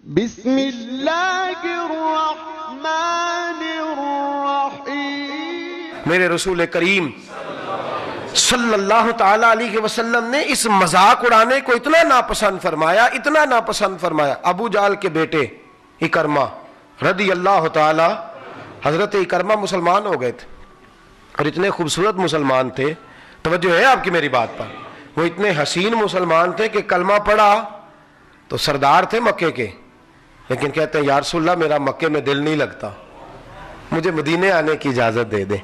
بسم اللہ الرحمن الرحیم۔ میرے رسول کریم صلی اللہ تعالی علیہ وسلم نے اس مذاق اڑانے کو اتنا ناپسند فرمایا ابو جہل کے بیٹے اکرمہ رضی اللہ تعالی، حضرت اکرمہ مسلمان ہو گئے تھے اور اتنے خوبصورت مسلمان تھے، توجہ ہے آپ کی میری بات پر، وہ اتنے حسین مسلمان تھے کہ کلمہ پڑھا تو سردار تھے مکے کے، لیکن کہتے ہیں یا رسول اللہ میرا مکے میں دل نہیں لگتا، مجھے مدینے آنے کی اجازت دے دے۔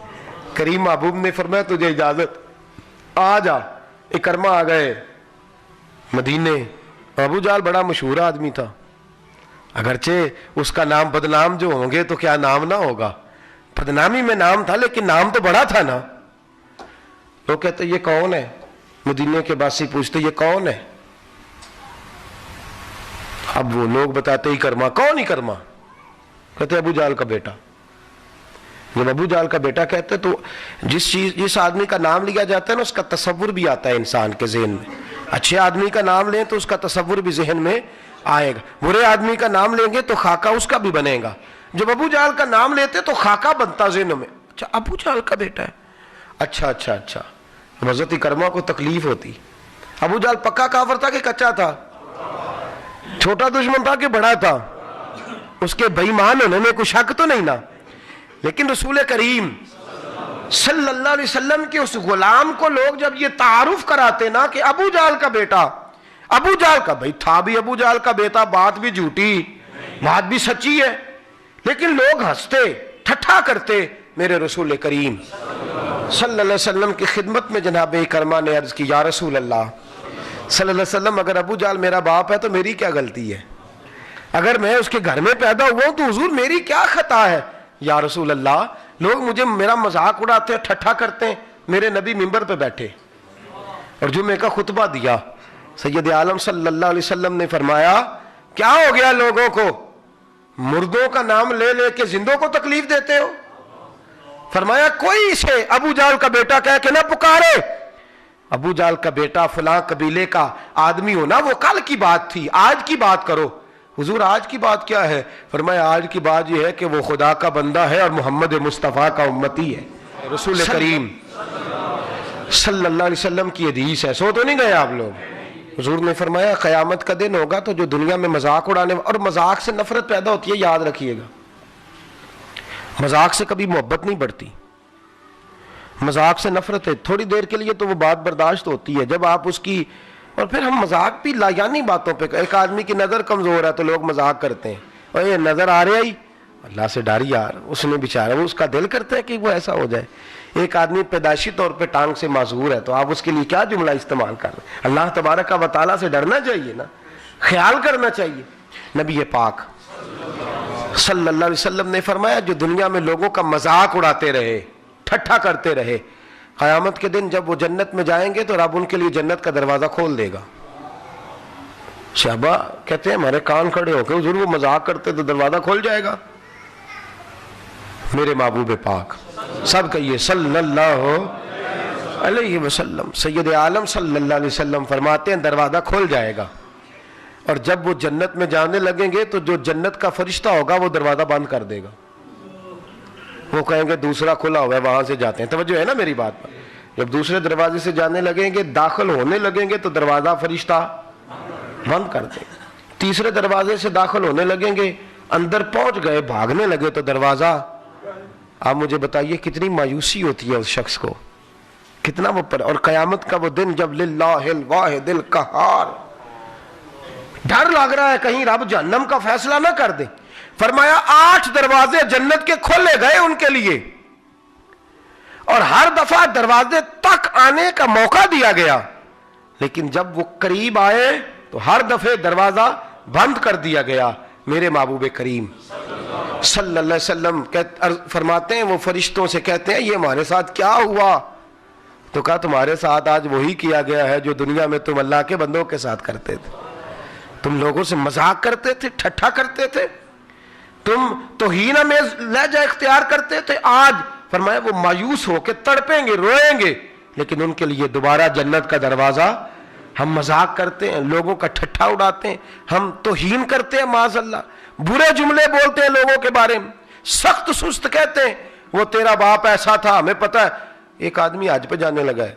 کریم محبوب نے فرمایا تجھے اجازت، آ جا۔ اکرمہ آ گئے مدینے۔ ابو جہل بڑا مشہور آدمی تھا، اگرچہ اس کا نام بدنام جو ہوں گے تو کیا نام نہ ہوگا، بدنامی میں نام تھا لیکن نام تو بڑا تھا نا۔ لوگ کہتے یہ کون ہے، مدینے کے باسی پوچھتے یہ کون ہے، اب وہ لوگ بتاتے اکرمہ۔ کون اکرمہ؟ کہتے ابو جہل کا بیٹا۔ جب ابو جہل کا بیٹا کہتے تو جس آدمی کا نام لیا جاتا ہے نا اس کا تصور بھی آتا ہے انسان کے ذہن میں، اچھے آدمی کا نام لیں تو اس کا تصور بھی ذہن میں آئے گا، برے آدمی کا نام لیں گے تو خاکہ اس کا بھی بنے گا۔ جب ابو جہل کا نام لیتے تو خاکہ بنتا ذہنوں میں، اچھا ابو جہل کا بیٹا ہے، اچھا۔ حضرت اکرمہ کو تکلیف ہوتی۔ ابو جہل پکا کافر تھا کہ کچا تھا، چھوٹا دشمن تھا کہ بڑا تھا، اس کے بے ایمان ہونے میں کوئی شک تو نہیں نا، لیکن رسول کریم صلی اللہ علیہ وسلم کے اس غلام کو لوگ جب یہ تعارف کراتے نا کہ ابو جہل کا بیٹا، ابو جہل کا، بھائی تھا بھی ابو جہل کا بیٹا، بات بھی جھوٹی بات بھی سچی ہے، لیکن لوگ ہنستے ٹھٹھا کرتے۔ میرے رسول کریم صلی اللہ علیہ وسلم کی خدمت میں جناب اکرمہ نے عرض کی یا رسول اللہ صلی اللہ علیہ وسلم، اگر ابو جہل میرا باپ ہے تو میری کیا غلطی ہے، اگر میں اس کے گھر میں پیدا ہوا ہوں تو حضور میری کیا خطا ہے؟ یا رسول اللہ لوگ مجھے میرا مذاق اڑاتے ہیں، ٹھٹھا کرتے ہیں۔ میرے نبی منبر پہ بیٹھے اور جمعے کا خطبہ دیا، سید عالم صلی اللہ علیہ وسلم نے فرمایا کیا ہو گیا لوگوں کو، مردوں کا نام لے لے کے زندوں کو تکلیف دیتے ہو؟ فرمایا کوئی اسے ابو جہل کا بیٹا کہہ کے نہ پکارے، ابو جہل کا بیٹا فلاں قبیلے کا آدمی ہونا وہ کل کی بات تھی، آج کی بات کرو۔ حضور آج کی بات کیا ہے؟ فرمایا آج کی بات یہ ہے کہ وہ خدا کا بندہ ہے اور محمد مصطفیٰ کا امتی ہے۔ رسول کریم صلی اللہ علیہ وسلم کی حدیث ہے، سو تو نہیں گئے آپ لوگ؟ حضور نے فرمایا قیامت کا دن ہوگا تو جو دنیا میں مذاق اڑانے اور مذاق سے نفرت پیدا ہوتی ہے، یاد رکھیے گا، مذاق سے کبھی محبت نہیں بڑھتی، مذاق سے نفرت ہے، تھوڑی دیر کے لیے تو وہ بات برداشت ہوتی ہے، جب آپ اس کی، اور پھر ہم مذاق بھی لایانی باتوں پہ، ایک آدمی کی نظر کمزور ہے تو لوگ مذاق کرتے ہیں، اور یہ نظر آ رہا ہی اللہ سے ڈاری یار، اس نے بیچارہ وہ اس کا دل کرتا ہے کہ وہ ایسا ہو جائے۔ ایک آدمی پیدائشی طور پہ ٹانگ سے معذور ہے تو آپ اس کے لیے کیا جملہ استعمال کر رہے ہیں؟ اللہ تبارک و تعالیٰ سے ڈرنا چاہیے نا، خیال کرنا چاہیے۔ نبی پاک صلی اللہ علیہ وسلم نے فرمایا جو دنیا میں لوگوں کا مذاق اڑاتے رہے، ٹھٹھا کرتے رہے، قیامت کے دن جب وہ جنت میں جائیں گے تو رب ان کے لیے جنت کا دروازہ کھول دے گا۔ صحابہ کہتے ہیں ہمارے کان کھڑے ہو کے حضور وہ مذاق کرتے تو دروازہ کھول جائے گا؟ میرے محبوب پاک سب کہیے صلی اللہ علیہ وسلم، سید عالم صلی اللہ علیہ وسلم فرماتے ہیں دروازہ کھول جائے گا، اور جب وہ جنت میں جانے لگیں گے تو جو جنت کا فرشتہ ہوگا وہ دروازہ بند کر دے گا، وہ کہیں گے دوسرا کھلا ہوا ہے وہاں سے جاتے ہیں۔ توجہ ہے نا میری بات پر؟ جب دوسرے دروازے سے جانے لگیں گے، داخل ہونے لگیں گے تو دروازہ فرشتہ بند کر دے گا، تیسرے دروازے سے داخل ہونے لگیں گے، اندر پہنچ گئے بھاگنے لگے تو دروازہ، آپ مجھے بتائیے کتنی مایوسی ہوتی ہے اس شخص کو، کتنا وہ پر، اور قیامت کا وہ دن جب للہ الواحد القہار، ڈر لگ رہا ہے کہیں رب جہنم کا فیصلہ نہ کر دے۔ فرمایا 8 دروازے جنت کے کھولے گئے ان کے لیے، اور ہر دفعہ دروازے تک آنے کا موقع دیا گیا، لیکن جب وہ قریب آئے تو ہر دفعہ دروازہ بند کر دیا گیا۔ میرے محبوب کریم صلی اللہ علیہ وسلم فرماتے ہیں وہ فرشتوں سے کہتے ہیں یہ ہمارے ساتھ کیا ہوا؟ تو کہا تمہارے ساتھ آج وہی کیا گیا ہے جو دنیا میں تم اللہ کے بندوں کے ساتھ کرتے تھے، تم لوگوں سے مذاق کرتے تھے، ٹھٹھا کرتے تھے، تم توہین آمیز لہجہ اختیار کرتے تھے، آج فرمایا وہ مایوس ہو کے تڑپیں گے، روئیں گے، لیکن ان کے لیے دوبارہ جنت کا دروازہ ہم مذاق کرتے ہیں, لوگوں کا ٹھٹھا اڑاتے ہیں, ہم توہین کرتے ہیں معاذ اللہ, برے جملے بولتے ہیں لوگوں کے بارے میں, سخت سست کہتے ہیں وہ تیرا باپ ایسا تھا ہمیں پتہ ہے. ایک آدمی حج پہ جانے لگا ہے,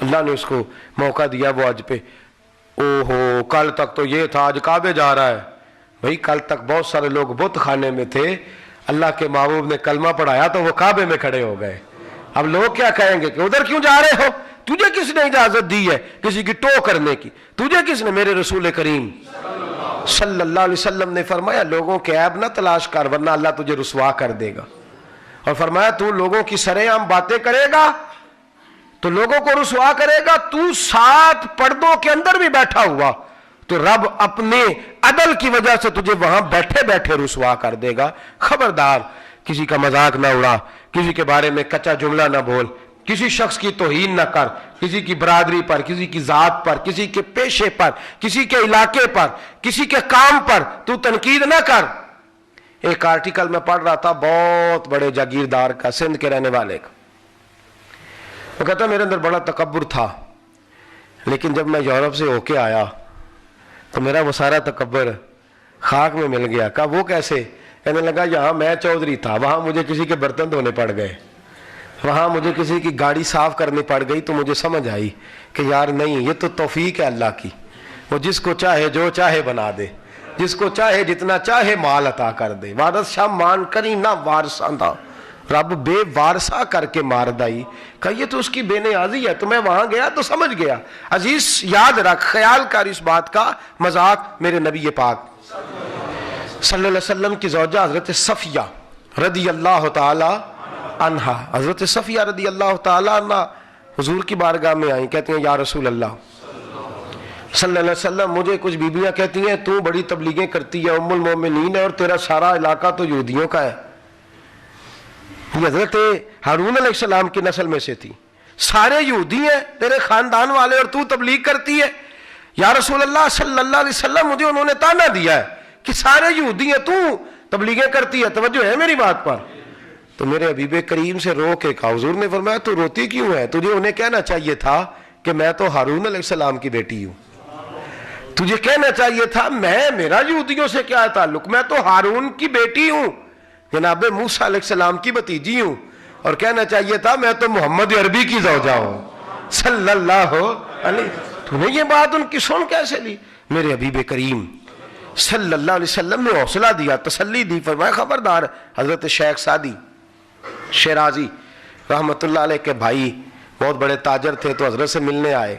اللہ نے اس کو موقع دیا وہ حج پہ, او ہو کل تک تو یہ تھا آج کعبے جا رہا ہے. بھائی کل تک بہت سارے لوگ بت خانے میں تھے, اللہ کے محبوب نے کلمہ پڑھایا تو وہ کعبے میں کھڑے ہو گئے. اب لوگ کیا کہیں گے کہ ادھر کیوں جا رہے ہو, تجھے کس نے اجازت دی ہے کسی کی ٹو کرنے کی, تجھے کس نے؟ میرے رسول کریم صلی اللہ علیہ وسلم نے فرمایا لوگوں کے عیب نہ تلاش کر ورنہ اللہ تجھے رسوا کر دے گا, اور فرمایا تو لوگوں کی سرے عام باتیں کرے گا تو لوگوں کو رسوا کرے گا, تو 7 پردوں کے اندر بھی بیٹھا ہوا تو رب اپنے عدل کی وجہ سے تجھے وہاں بیٹھے بیٹھے رسوا کر دے گا. خبردار کسی کا مذاق نہ اڑا, کسی کے بارے میں کچا جملہ نہ بول, کسی شخص کی توہین نہ کر, کسی کی برادری پر, کسی کی ذات پر, کسی کے پیشے پر, کسی کے علاقے پر, کسی کے کام پر تو تنقید نہ کر. ایک آرٹیکل میں پڑھ رہا تھا بہت بڑے جاگیردار کا, سندھ کے رہنے والے کا, وہ کہتا میرے اندر بڑا تکبر تھا لیکن جب میں یورپ سے ہو کے آیا تو میرا وہ سارا تکبر خاک میں مل گیا. کہا وہ کیسے؟ کہنے لگا یہاں میں چودھری تھا, وہاں مجھے کسی کے برتن دھونے پڑ گئے, وہاں مجھے کسی کی گاڑی صاف کرنی پڑ گئی تو مجھے سمجھ آئی کہ یار نہیں, یہ تو توفیق ہے اللہ کی, وہ جس کو چاہے جو چاہے بنا دے, جس کو چاہے جتنا چاہے مال عطا کر دے. وارث شاہ مان کری نہ وارثاں دا, رب بے وارثہ کر کے مار دائی. کہ یہ تو اس کی بے نیازی ہے, تو میں وہاں گیا تو سمجھ گیا. عزیز یاد رکھ, خیال کر اس بات کا, مذاق میرے نبی پاک صلی اللہ علیہ وسلم کی زوجہ حضرت صفیہ رضی اللہ تعالی عنہا, حضرت صفیہ رضی اللہ تعالی عنہا حضور کی بارگاہ میں آئیں, کہتی ہیں یا رسول اللہ صلی اللہ علیہ وسلم, مجھے کچھ بیویاں کہتی ہیں تو بڑی تبلیغیں کرتی ہے, ام المومنین ہے, اور تیرا سارا علاقہ تو یہودیوں کا ہے. یہ حضرت ہارون علیہ السلام کی نسل میں سے تھی, سارے یہودی ہیں تیرے خاندان والے, اور تو تبلیغ کرتی ہے. یا رسول اللہ صلی اللہ علیہ وسلم, مجھے انہوں نے تانا دیا ہے کہ سارے یہودی ہیں, تو تبلیغیں کرتی ہے, توجہ ہے میری بات پر؟ تو میرے حبیب کریم سے رو کے کہا. حضور نے فرمایا تو روتی کیوں ہے, تجھے انہیں کہنا چاہیے تھا کہ میں تو ہارون علیہ السلام کی بیٹی ہوں, تجھے کہنا چاہیے تھا میرا یہودیوں سے کیا تعلق, میں تو ہارون کی بیٹی ہوں, جناب موسیٰ علیہ السلام کی بھتیجی ہوں, اور کہنا چاہیے تھا میں تو محمد عربی کی زوجہ ہوں صلی اللہ علیہ. تو نے یہ بات ان کی سن کیسے لی؟ میرے حبیب کریم صلی اللہ علیہ وسلم نے حوصلہ دیا, تسلی دی, فرمایا خبردار. حضرت شیخ سعدی شیرازی رحمت اللہ علیہ کے بھائی بہت بڑے تاجر تھے, تو حضرت سے ملنے آئے.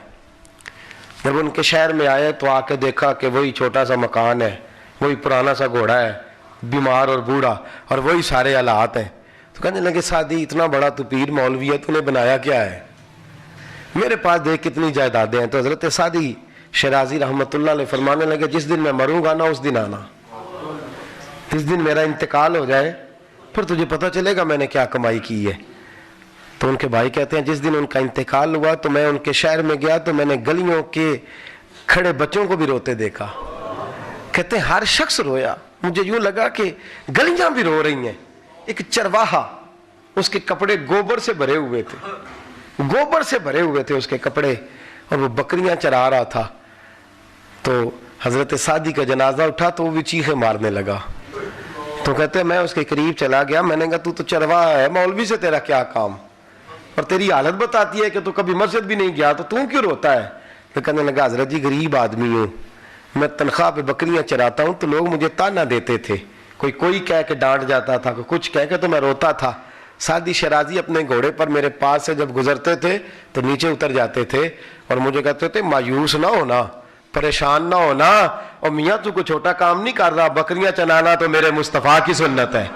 جب ان کے شہر میں آئے تو آ کے دیکھا کہ وہی چھوٹا سا مکان ہے, وہی پرانا سا گھوڑا ہے, بیمار اور بوڑھا, اور وہی سارے حالات ہیں. تو کہنے لگے سعدی اتنا بڑا تو پیر مولوی ہے, تو نے بنایا کیا ہے؟ میرے پاس دیکھ کتنی جائیدادیں ہیں. تو حضرت سعدی شیرازی رحمت اللہ علیہ فرمانے لگے جس دن میں مروں گا نا اس دن آنا, جس دن میرا انتقال ہو جائے پھر تجھے پتہ چلے گا میں نے کیا کمائی کی ہے. تو ان کے بھائی کہتے ہیں جس دن ان کا انتقال ہوا تو میں ان کے شہر میں گیا تو میں نے گلیوں کے کھڑے بچوں کو بھی روتے دیکھا. کہتے ہیں ہر شخص رویا, مجھے یوں لگا کہ گلیاں بھی رو رہی ہیں. ایک چرواہا, اس کے کپڑے گوبر سے بھرے ہوئے تھے, گوبر سے بھرے ہوئے تھے اس کے کپڑے, اور وہ بکریاں چرا رہا تھا. تو حضرت سعدی کا جنازہ اٹھا تو وہ بھی چیخیں مارنے لگا. تو کہتے ہیں میں اس کے قریب چلا گیا, میں نے کہا تو چرواہا ہے, مولوی سے تیرا کیا کام, اور تیری حالت بتاتی ہے کہ تو کبھی مسجد بھی نہیں گیا, تو کیوں روتا ہے؟ تو کہنے لگا حضرت جی غریب آدمی ہوں, میں تنخواہ پہ بکریاں چراتا ہوں, تو لوگ مجھے تانا دیتے تھے, کوئی کہہ کے ڈانٹ جاتا تھا, کچھ کہہ کے, تو میں روتا تھا. سعدی شیرازی اپنے گھوڑے پر میرے پاس سے جب گزرتے تھے تو نیچے اتر جاتے تھے اور مجھے کہتے تھے مایوس نہ ہونا, پریشان نہ ہونا, اور میاں تو کوئی چھوٹا کام نہیں کر رہا, بکریاں چلانا تو میرے مصطفیٰ کی سنت ہے.